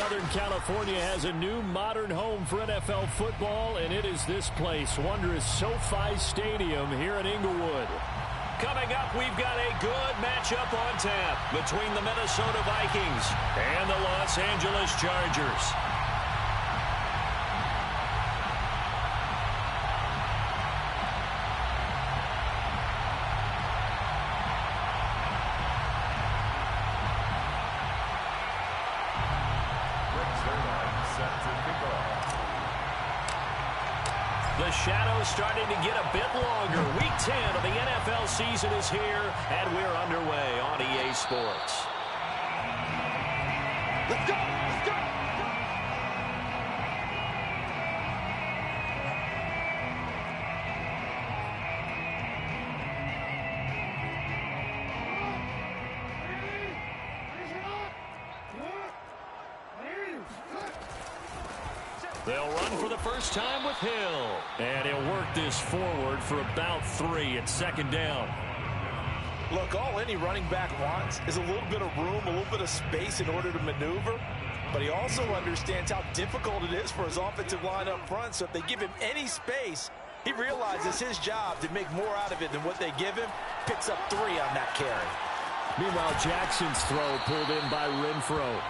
Southern California has a new modern home for NFL football, and it is this place, wondrous SoFi Stadium here in Inglewood. Coming up, we've got a good matchup on tap between the Minnesota Vikings and the Los Angeles Chargers. The shadow's starting to get a bit longer. Week 10 of the NFL season is here, and we're underway on EA Sports. Let's go! Let's go! They'll run for the first time with Hill. And he'll work this forward for about 3. It's second down. Look, all any running back wants is a little bit of room, a little bit of space in order to maneuver. But he also understands how difficult it is for his offensive line up front. So if they give him any space, he realizes his job to make more out of it than what they give him. Picks up 3 on that carry. Meanwhile, Jackson's throw pulled in by Renfro.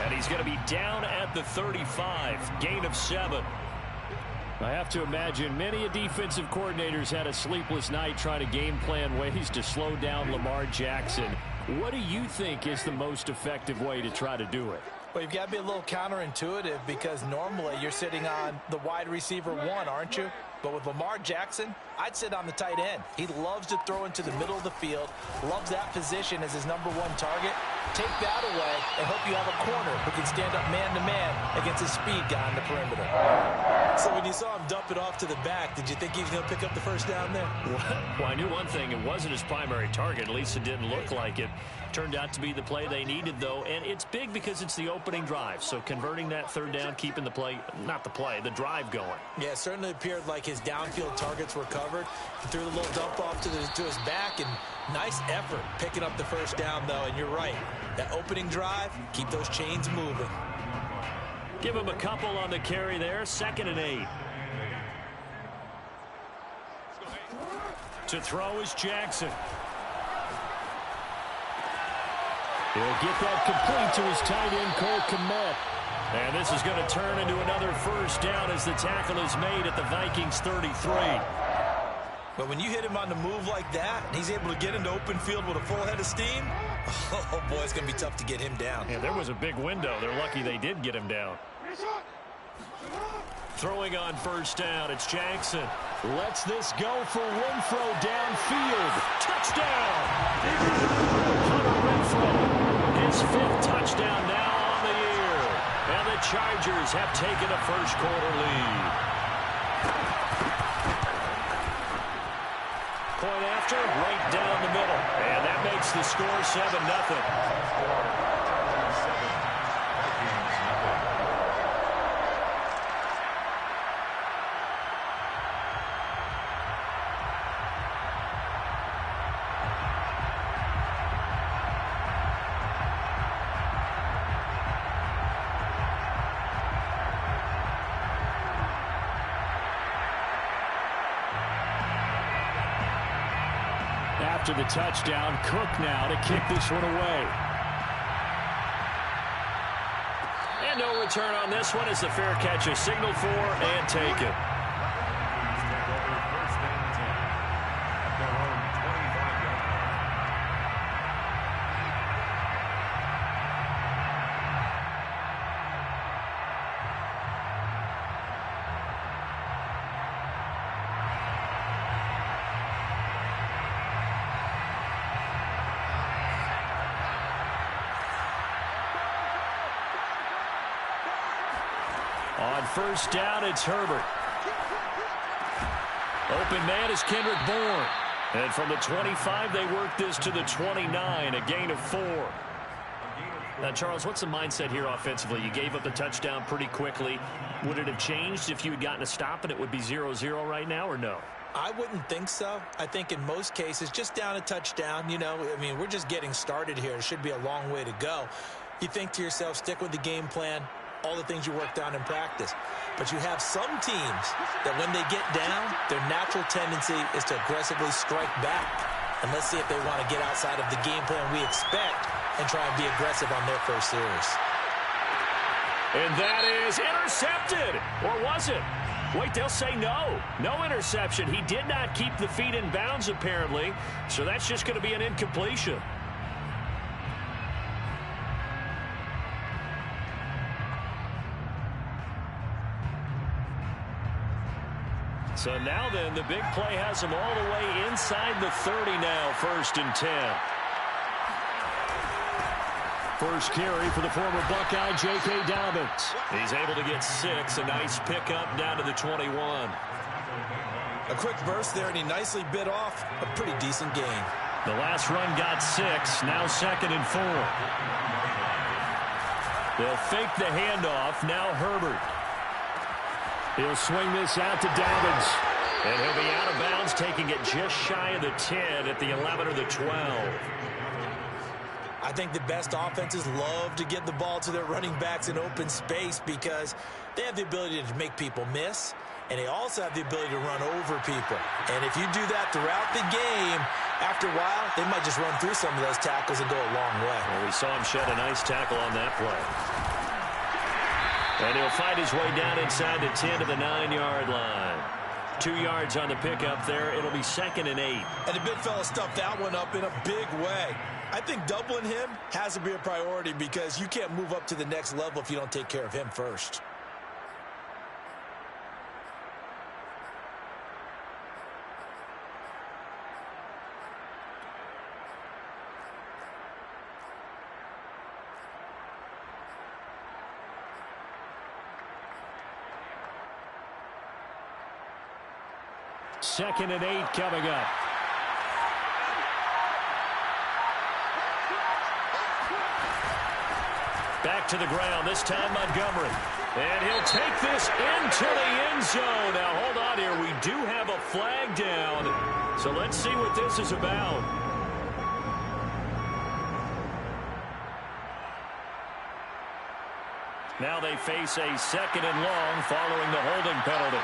And he's going to be down at the 35. Gain of 7. I have to imagine many defensive coordinators had a sleepless night trying to game plan ways to slow down Lamar Jackson. What do you think is the most effective way to try to do it? Well, you've got to be a little counterintuitive because normally you're sitting on the wide receiver 1, aren't you? But with Lamar Jackson, I'd sit on the tight end. He loves to throw into the middle of the field, loves that position as his #1 target. Take that away and hope you have a corner who can stand up man-to-man against a speed guy on the perimeter. So when you saw him dump it off to the back, did you think he was going to pick up the first down there? Well, I knew one thing. It wasn't his primary target. At least it didn't look like it. Turned out to be the play they needed, though. And it's big because it's the opening drive. So converting that third down, keeping the play, not the play, the drive going. Yeah, it certainly appeared like his downfield targets were covered. He threw the little dump off to his back, and nice effort picking up the first down, though. And you're right. That opening drive, keep those chains moving. Give him a couple on the carry there. 2nd and 8. To throw is Jackson. He'll get that complete to his tight end, Cole Kmet. And this is going to turn into another first down as the tackle is made at the Vikings 33. But when you hit him on the move like that, and he's able to get into open field with a full head of steam, oh, boy, it's going to be tough to get him down. Yeah, there was a big window. They're lucky they did get him down. Throwing on first down, it's Jackson. Lets this go for Renfro downfield. Touchdown! Hunter Renfro. His 5th touchdown now on the year. And the Chargers have taken a first-quarter lead. Point after, right down the middle. And that makes the score 7-0. After the touchdown, Cook now to kick this one away. And no return on this one as the fair catch is signaled for and taken. On first down, it's Herbert. Open man is Kendrick Bourne. And from the 25, they work this to the 29, a gain of 4. Now, Charles, what's the mindset here offensively? You gave up the touchdown pretty quickly. Would it have changed if you had gotten a stop and it would be 0-0 right now, or no? I wouldn't think so. I think in most cases, just down a touchdown, you know, I mean, we're just getting started here. It should be a long way to go. You think to yourself, stick with the game plan, all the things you worked on in practice. But you have some teams that when they get down, their natural tendency is to aggressively strike back. And let's see if they want to get outside of the game plan we expect and try and be aggressive on their first series. And that is intercepted. Or was it? Wait, they'll say no. No interception. He did not keep the feet in bounds, apparently. So that's just going to be an incompletion. So now then, the big play has him all the way inside the 30 now, 1st and 10. First carry for the former Buckeye, J.K. Dobbins. He's able to get 6, a nice pickup down to the 21. A quick burst there, and he nicely bit off a pretty decent gain. The last run got 6, now 2nd and 4. They'll fake the handoff, now Herbert. He'll swing this out to Dobbins. And he'll be out of bounds, taking it just shy of the 10 at the 11 or the 12. I think the best offenses love to get the ball to their running backs in open space because they have the ability to make people miss, and they also have the ability to run over people. And if you do that throughout the game, after a while, they might just run through some of those tackles and go a long way. Well, we saw him shed a nice tackle on that play. And he'll fight his way down inside the 10 to the 9-yard line. 2 yards on the pickup there. It'll be 2nd and 8. And the big fella stuffed that one up in a big way. I think doubling him has to be a priority because you can't move up to the next level if you don't take care of him first. Second and 8 coming up. Back to the ground, this time Montgomery. And he'll take this into the end zone. Now, hold on here. We do have a flag down. So let's see what this is about. Now they face a 2nd and long following the holding penalty.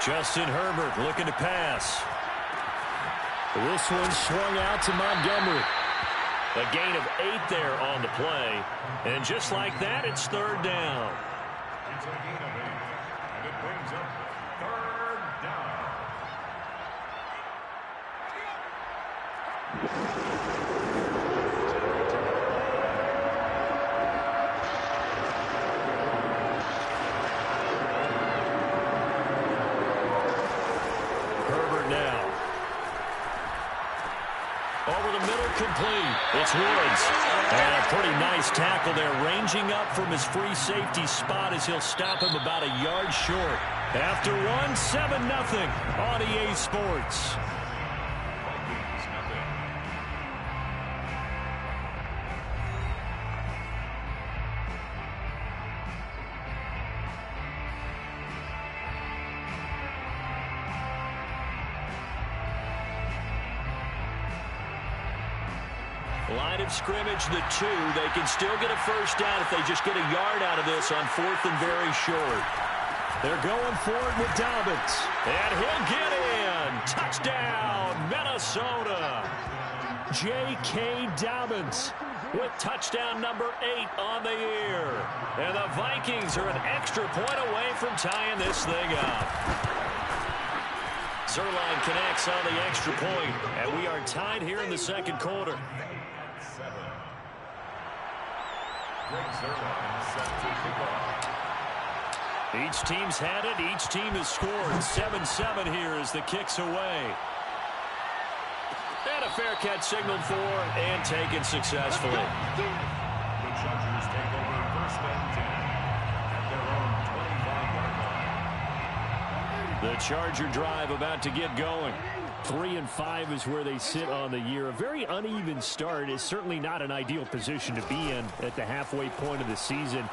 Justin Herbert looking to pass. This one swung out to Montgomery. A gain of 8 there on the play. And just like that, it's 3rd down. It's a gain of 8. And it brings up 3rd down. Herbert now. Over the middle, complete. It's Woods. And a pretty nice tackle there, ranging up from his free safety spot as he'll stop him about a yard short. After one, 7-0 on EA Sports. Line of scrimmage, the 2. They can still get a first down if they just get a yard out of this on 4th and very short. They're going for it with Dobbins. And he'll get in. Touchdown, Minnesota. J.K. Dobbins with touchdown number 8 on the year. And the Vikings are an extra point away from tying this thing up. Zerline connects on the extra point, and we are tied here in the 2nd quarter. Each team's had it. Each team has scored. 7-7 here as the kick's away. And a fair catch signaled for and taken successfully. The Chargers take over 1st and 10 at their own 25-yard line. The Charger drive about to get going. 3-5 is where they sit on the year. A very uneven start is certainly not an ideal position to be in at the halfway point of the season.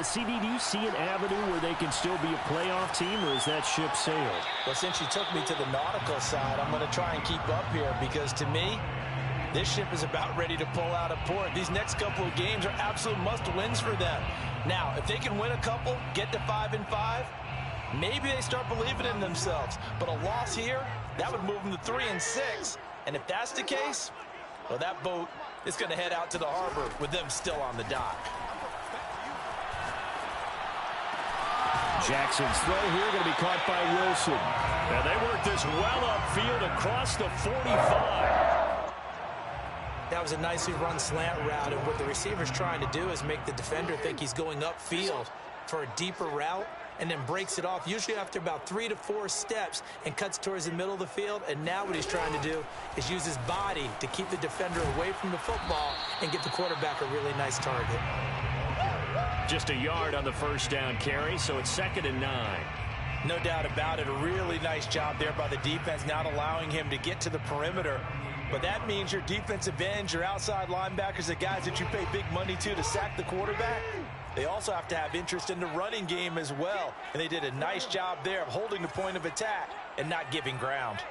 CD, do you see an avenue where they can still be a playoff team, or is that ship sailed? Well, since you took me to the nautical side, I'm going to try and keep up here because, to me, This ship is about ready to pull out of port. These next couple of games are absolute must-wins for them. Now, if they can win a couple, get to 5-5, maybe they start believing in themselves. But a loss here, that would move them to 3-6. And if that's the case, well, that boat is going to head out to the harbor with them still on the dock. Jackson's throw here going to be caught by Wilson. And they work this well upfield across the 45. That was a nicely run slant route, and what the receiver's trying to do is make the defender think he's going upfield for a deeper route, and then breaks it off, usually after about 3 to 4 steps, and cuts towards the middle of the field. And now what he's trying to do is use his body to keep the defender away from the football and get the quarterback a really nice target. Just a yard on the first down carry, so it's 2nd and 9. No doubt about it. A really nice job there by the defense, not allowing him to get to the perimeter. But that means your defensive ends, your outside linebackers, the guys that you pay big money to sack the quarterback, they also have to have interest in the running game as well. And they did a nice job there of holding the point of attack and not giving ground.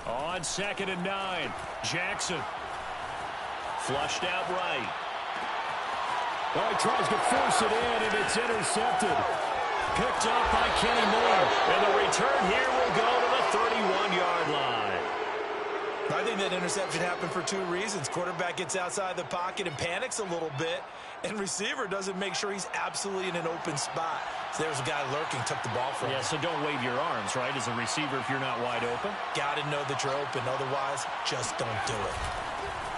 On 2nd and 9, Jackson. Flushed out right. Oh, he tries to force it in, and it's intercepted. Picked up by Kenny Moore. And the return here will go to the 31-yard line. I think that interception happened for 2 reasons. Quarterback gets outside the pocket and panics a little bit, and receiver doesn't make sure he's absolutely in an open spot. So there's a guy lurking, took the ball from him. Yeah, so don't wave your arms, right, as a receiver if you're not wide open. Got to know that you're open. Otherwise, just don't do it.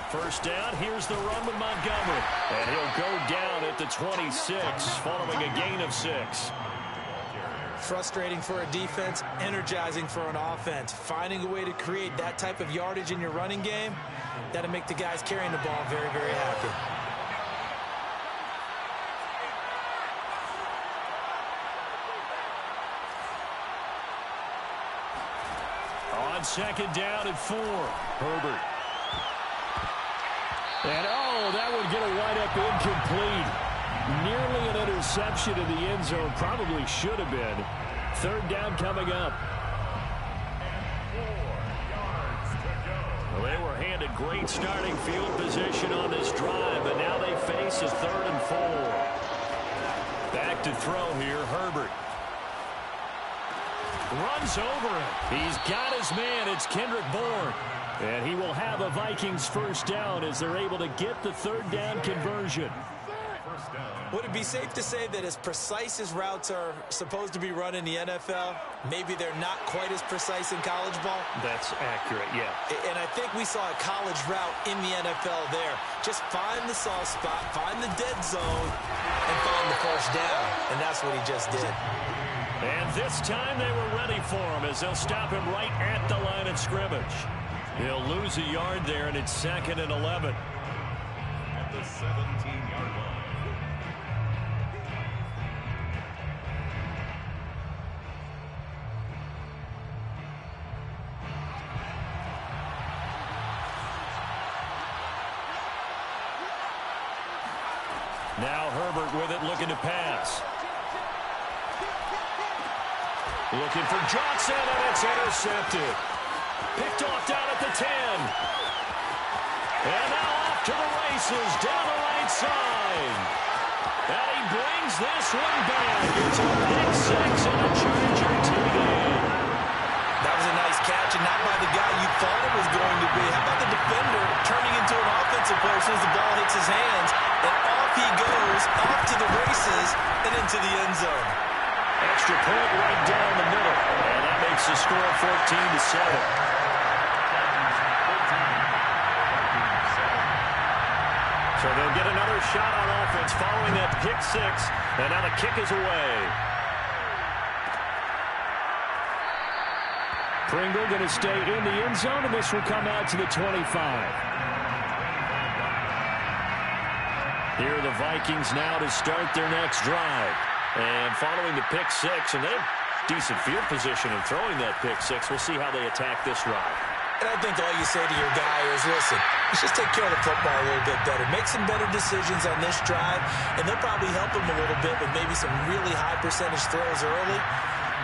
First down, here's the run with Montgomery. And he'll go down at the 26, following a gain of 6. Frustrating for a defense, energizing for an offense. Finding a way to create that type of yardage in your running game, that'll make the guys carrying the ball very, very happy. On 2nd down and 4, Herbert. And, oh, that would get a wide-up incomplete. Nearly an interception in the end zone. Probably should have been. 3rd down coming up. Well, they were handed great starting field position on this drive, but now they face a 3rd and 4. Back to throw here, Herbert. Runs over him. He's got his man. It's Kendrick Bourne. And he will have a Vikings first down as they're able to get the 3rd down conversion. Would it be safe to say that as precise as routes are supposed to be run in the NFL, maybe they're not quite as precise in college ball? That's accurate, yeah. And I think we saw a college route in the NFL there. Just find the soft spot, find the dead zone, and find the first down. And that's what he just did. And this time they were ready for him as they'll stop him right at the line of scrimmage. He'll lose a yard there, and it's 2nd and 11. At the 17-yard line. Now Herbert with it, looking to pass. Looking for Johnson, and it's intercepted. Picked off down at the 10. And now off to the races, down the right side. And he brings this one back. It's a big 6 and a Charger TD. That was a nice catch, and not by the guy you thought it was going to be. How about the defender turning into an offensive player as soon as the ball hits his hands, and off he goes, off to the races, and into the end zone. Extra point right down the middle, and that makes the score 14-7. So they'll get another shot on offense following that pick 6, and now the kick is away. Pringle going to stay in the end zone, and this will come out to the 25. Here are the Vikings now to start their next drive. And following the pick 6, and they have decent field position in throwing that pick 6. We'll see how they attack this drive. And I think all you say to your guy is, listen, let's just take care of the football a little bit better. Make some better decisions on this drive, and they'll probably help him a little bit with maybe some really high percentage throws early.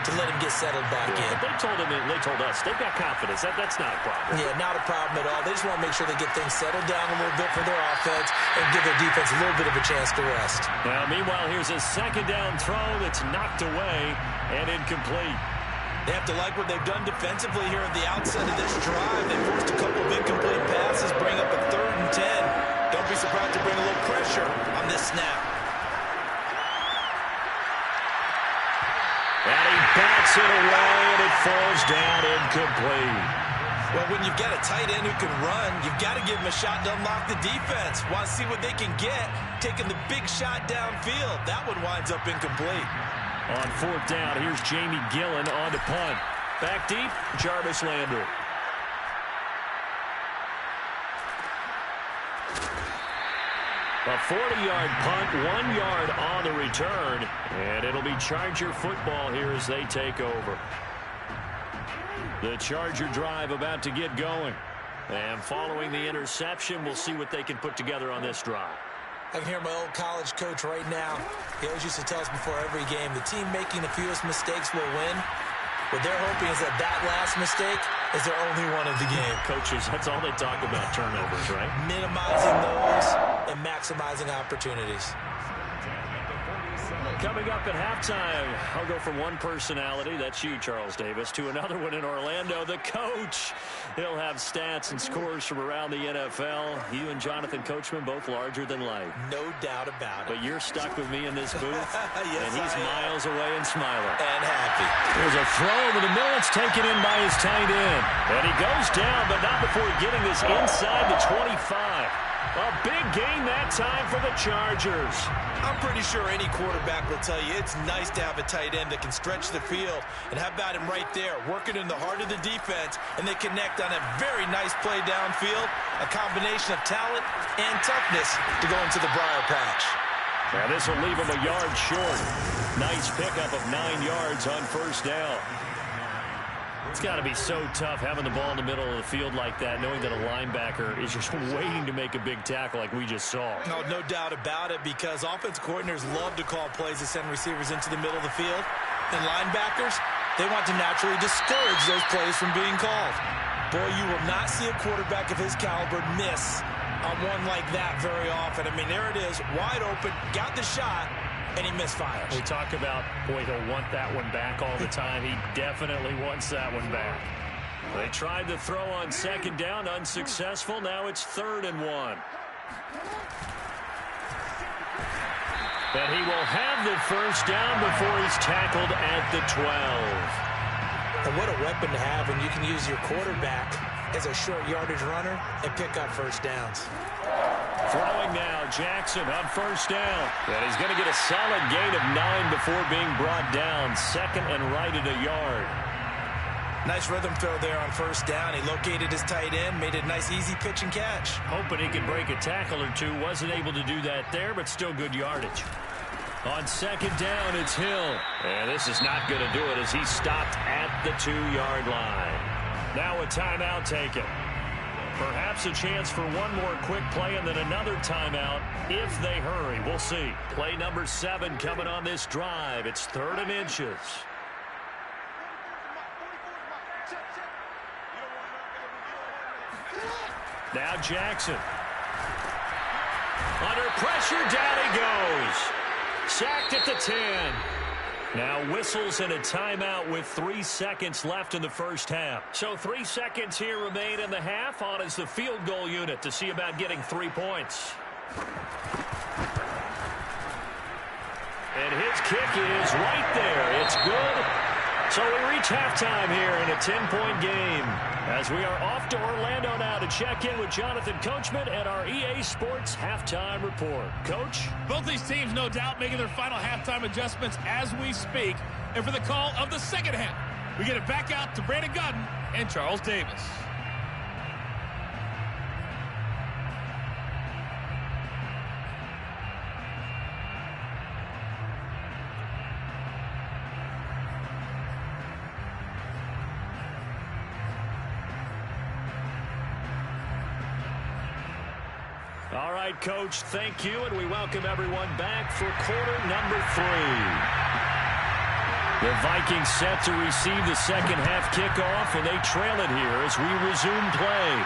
to let him get settled back in. They told us they've got confidence. That's not a problem. Yeah, not a problem at all. They just want to make sure they get things settled down a little bit for their offense and give their defense a little bit of a chance to rest. Now, meanwhile, here's a second down throw that's knocked away and incomplete. They have to like what they've done defensively here at the outset of this drive. They forced a couple of incomplete passes, bring up a 3rd and 10. Don't be surprised to bring a little pressure on this snap. And he bats it away, and it falls down incomplete. Well, when you've got a tight end who can run, you've got to give him a shot to unlock the defense. Want to see what they can get, taking the big shot downfield. That one winds up incomplete. On 4th down, here's Jamie Gillen on to punt. Back deep, Jarvis Landry. A 40-yard punt, 1 yard on the return, and it'll be Charger football here as they take over. The Charger drive about to get going. And following the interception, we'll see what they can put together on this drive. I can hear my old college coach right now. He always used to tell us before every game, the team making the fewest mistakes will win. What they're hoping is that last mistake is their only one of the game. Coaches, that's all they talk about, turnovers, right? Minimizing those and maximizing opportunities. Coming up at halftime, I'll go from one personality, that's you, Charles Davis, to another one in Orlando, the coach. He'll have stats and scores from around the NFL. You and Jonathan Coachman, both larger than life. No doubt about it. But you're stuck with me in this booth, yes, and he's miles away and smiling. And happy. There's a throw over the middle. It's taken in by his tight end. And he goes down, but not before getting this inside the 25. A big gain that time for the Chargers. I'm pretty sure any quarterback will tell you it's nice to have a tight end that can stretch the field. And how about him right there, working in the heart of the defense, and they connect on a very nice play downfield, a combination of talent and toughness to go into the briar patch. Now this will leave him a yard short. Nice pickup of 9 yards on 1st down. It's got to be so tough having the ball in the middle of the field like that, knowing that a linebacker is just waiting to make a big tackle like we just saw. No doubt about it, because offense coordinators love to call plays to send receivers into the middle of the field. And linebackers, they want to naturally discourage those plays from being called. Boy, you will not see a quarterback of his caliber miss on one like that very often. I mean, there it is, wide open, got the shot, and he misfires. We talk about, boy, he'll want that one back all the time. He definitely wants that one back. They tried to throw on 2nd down, unsuccessful. Now it's 3rd and 1. But he will have the 1st down before he's tackled at the 12. And what a weapon to have when you can use your quarterback as a short yardage runner and pick up 1st downs. Throwing now, Jackson on 1st down. And he's going to get a solid gain of 9 before being brought down. 2nd and right at a yard. Nice rhythm throw there on 1st down. He located his tight end, made it a nice easy pitch and catch. Hoping he could break a tackle or two. Wasn't able to do that there, but still good yardage. On 2nd down, it's Hill. And this is not going to do it as he's stopped at the 2-yard line. Now a timeout taken. Perhaps a chance for one more quick play and then another timeout if they hurry. We'll see. Play number 7 coming on this drive. It's 3rd and inches. Now Jackson. Under pressure, down he goes. Sacked at the 10. Now whistles and a timeout with 3 seconds left in the 1st half. So 3 seconds here remain in the half. On is the field goal unit to see about getting 3 points. And his kick is right there. It's good. So we reach halftime here in a 10-point game. As we are off to Orlando now to check in with Jonathan Coachman and our EA Sports Halftime Report. Coach? Both these teams, no doubt, making their final halftime adjustments as we speak. And for the call of the 2nd half, we get it back out to Brandon Godden and Charles Davis. All right, Coach, thank you, and we welcome everyone back for quarter number 3. The Vikings set to receive the second half kickoff, and they trail it here as we resume play.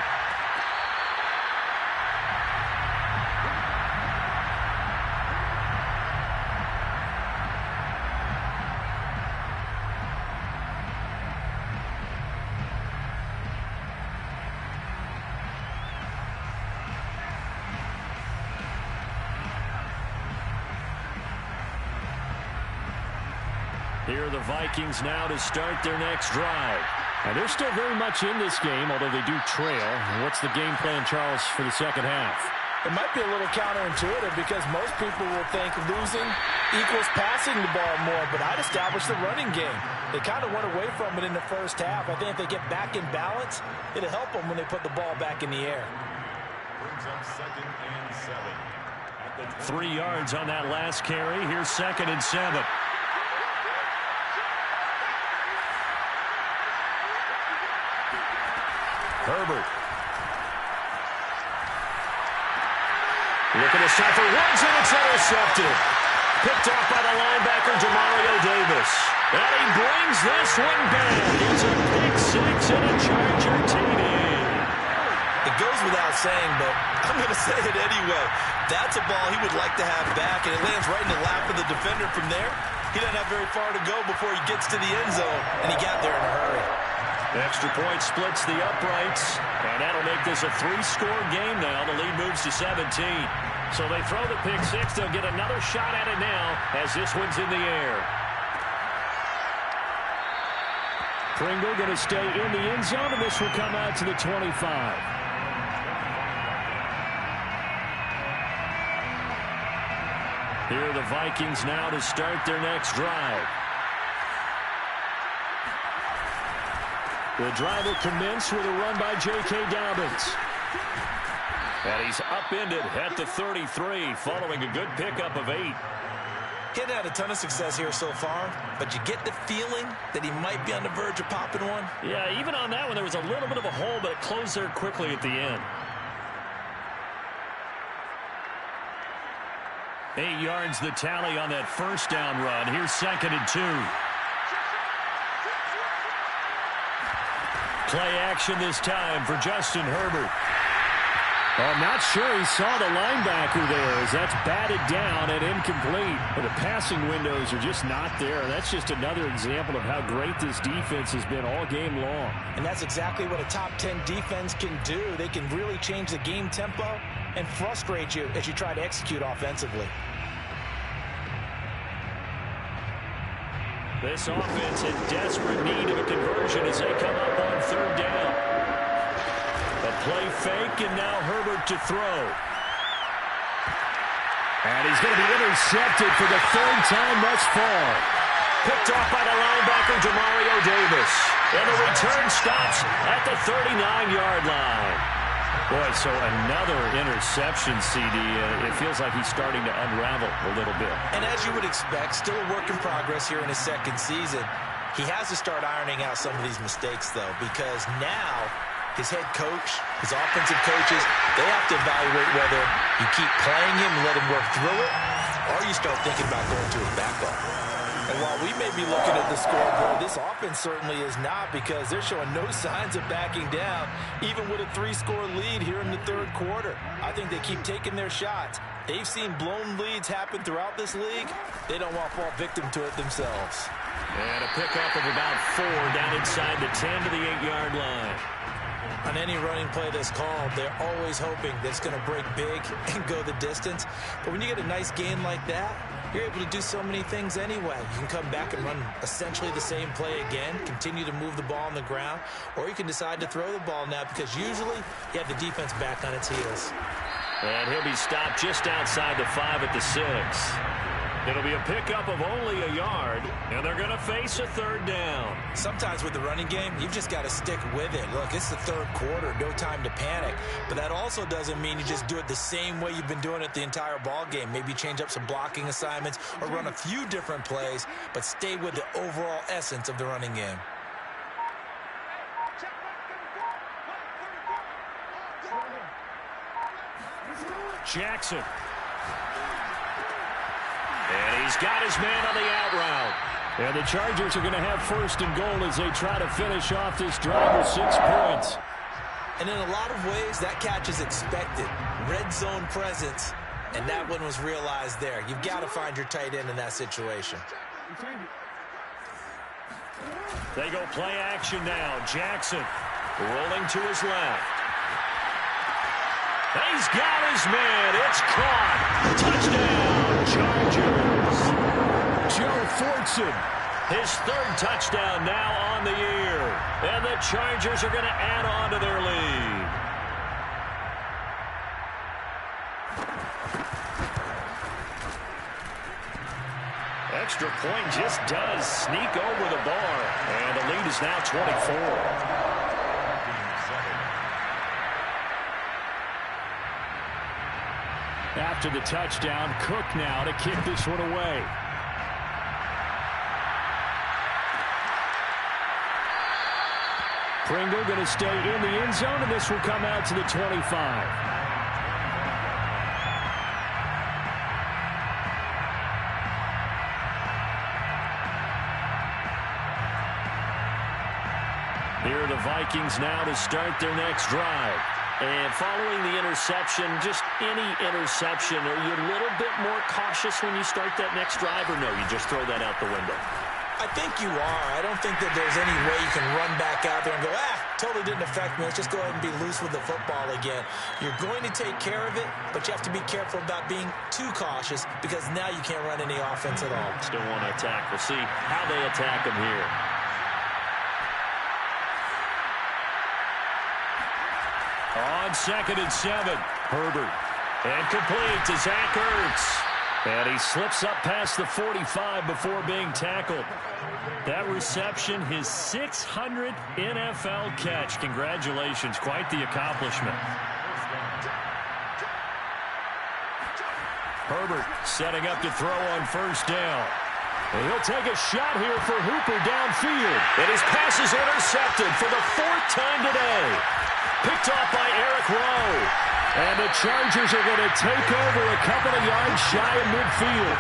Here are the Vikings now to start their next drive. And they're still very much in this game, although they do trail. What's the game plan, Charles, for the second half? It might be a little counterintuitive because most people will think losing equals passing the ball more, but I'd establish the running game. They kind of went away from it in the first half. I think if they get back in balance, it'll help them when they put the ball back in the air. Brings up 2nd and 7. At the 3 yards on that last carry. Here's 2nd and 7. Herbert. Looking to stop for Woods, and it's intercepted. Picked off by the linebacker, Demario Davis. And he brings this one back. It's a pick six and a Charger TD. It goes without saying, but I'm going to say it anyway. That's a ball he would like to have back, and it lands right in the lap of the defender from there. He doesn't have very far to go before he gets to the end zone, and he got there in a hurry. The extra point splits the uprights, and that'll make this a 3-score game now. The lead moves to 17. So they throw the pick six. They'll get another shot at it now as this one's in the air. Pringle going to stay in the end zone, and this will come out to the 25. Here are the Vikings now to start their next drive. The drive will commence with a run by J.K. Dobbins. And he's upended at the 33 following a good pickup of 8. He hadn't had a ton of success here so far, but you get the feeling that he might be on the verge of popping one. Yeah, even on that one, there was a little bit of a hole, but it closed there quickly at the end. 8 yards the tally on that first down run. Here's 2nd and 2. Play action this time for Justin Herbert. I'm not sure he saw the linebacker there as that's batted down and incomplete. But the passing windows are just not there. That's just another example of how great this defense has been all game long. And that's exactly what a top 10 defense can do. They can really change the game tempo and frustrate you as you try to execute offensively. This offense in desperate need of a conversion as they come up on 3rd down. A play fake, and now Herbert to throw. And he's going to be intercepted for the 3rd time thus far. Picked off by the linebacker, Demario Davis. And the return stops at the 39-yard line. Boy, so another interception, CD. It feels like he's starting to unravel a little bit. And as you would expect, still a work in progress here in his 2nd season. He has to start ironing out some of these mistakes, though, because now his head coach, his offensive coaches, they have to evaluate whether you keep playing him and let him work through it, or you start thinking about going to his backup. And while we may be looking at the scoreboard, this offense certainly is not, because they're showing no signs of backing down, even with a 3-score lead here in the 3rd quarter. I think they keep taking their shots. They've seen blown leads happen throughout this league. They don't want to fall victim to it themselves. And a pickup of about 4 down inside the 10 to the 8-yard line. On any running play that's called, they're always hoping that it's going to break big and go the distance. But when you get a nice gain like that, you're able to do so many things anyway. You can come back and run essentially the same play again, continue to move the ball on the ground, or you can decide to throw the ball now, because usually you have the defense back on its heels. And he'll be stopped just outside the 5 at the 6. It'll be a pickup of only a yard, and they're going to face a 3rd down. Sometimes with the running game, you've just got to stick with it. Look, it's the 3rd quarter, no time to panic. But that also doesn't mean you just do it the same way you've been doing it the entire ball game. Maybe change up some blocking assignments or run a few different plays, but stay with the overall essence of the running game. Jackson. And he's got his man on the out route. And the Chargers are going to have first and goal as they try to finish off this drive with 6 points. And in a lot of ways, that catch is expected. Red zone presence, and that one was realized there. You've got to find your tight end in that situation. They go play action now. Jackson rolling to his left. He's got his man. It's caught. Touchdown, Chargers. Joe Fortson, his 3rd touchdown now on the year. And the Chargers are going to add on to their lead. Extra point just does sneak over the bar. And the lead is now 24. After the touchdown, Cook now to kick this one away. Pringle going to stay in the end zone, and this will come out to the 25. Here are the Vikings now to start their next drive. And following the interception, just any interception, are you a little bit more cautious when you start that next drive, or no, you just throw that out the window? I think you are. I don't think that there's any way you can run back out there and go, totally didn't affect me. Let's just go ahead and be loose with the football again. You're going to take care of it, but you have to be careful about being too cautious because now you can't run any offense at all. Still want to attack. We'll see how they attack him here. On 2nd and 7, Herbert. And complete to Zach Ertz. And he slips up past the 45 before being tackled. That reception, his 600th NFL catch. Congratulations, quite the accomplishment. Herbert setting up to throw on 1st down. And he'll take a shot here for Hooper downfield. And his pass is intercepted for the 4th time today. Picked off by Eric Rowe. And the Chargers are going to take over a couple of yards shy of midfield.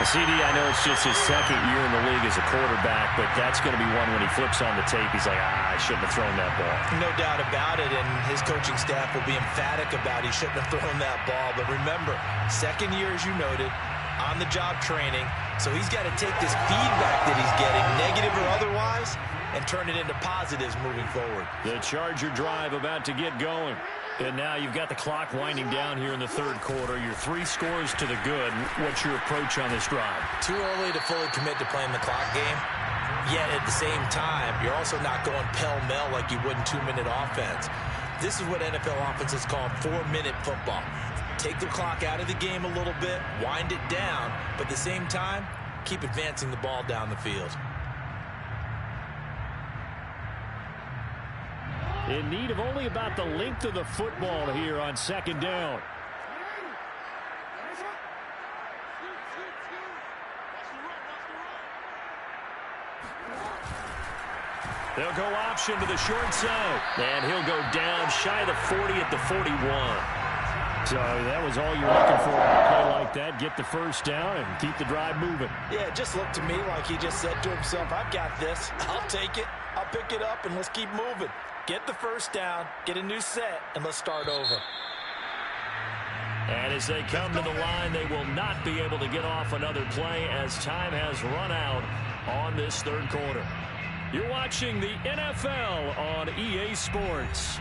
CD, I know it's just his 2nd year in the league as a quarterback, but that's going to be one when he flips on the tape. He's like, I shouldn't have thrown that ball. No doubt about it, and his coaching staff will be emphatic about he shouldn't have thrown that ball. But remember, 2nd year, as you noted, on-the-job training, so he's got to take this feedback that he's getting, negative or otherwise, and turn it into positives moving forward. The Charger drive about to get going. And now you've got the clock winding down here in the 3rd quarter. You're 3 scores to the good. What's your approach on this drive? Too early to fully commit to playing the clock game. Yet at the same time, you're also not going pell-mell like you would in 2-minute offense. This is what NFL offenses call 4-minute football. Take the clock out of the game a little bit, wind it down, but at the same time, keep advancing the ball down the field. In need of only about the length of the football here on 2nd down. They'll go option to the short side. And he'll go down shy of the 40 at the 41. So that was all you're looking for on a play like that. Get the 1st down and keep the drive moving. Yeah, it just looked to me like he just said to himself, I've got this. I'll take it. I'll pick it up, and let's keep moving. Get the 1st down, get a new set, and let's start over. And as they come to the line, they will not be able to get off another play as time has run out on this 3rd quarter. You're watching the NFL on EA Sports.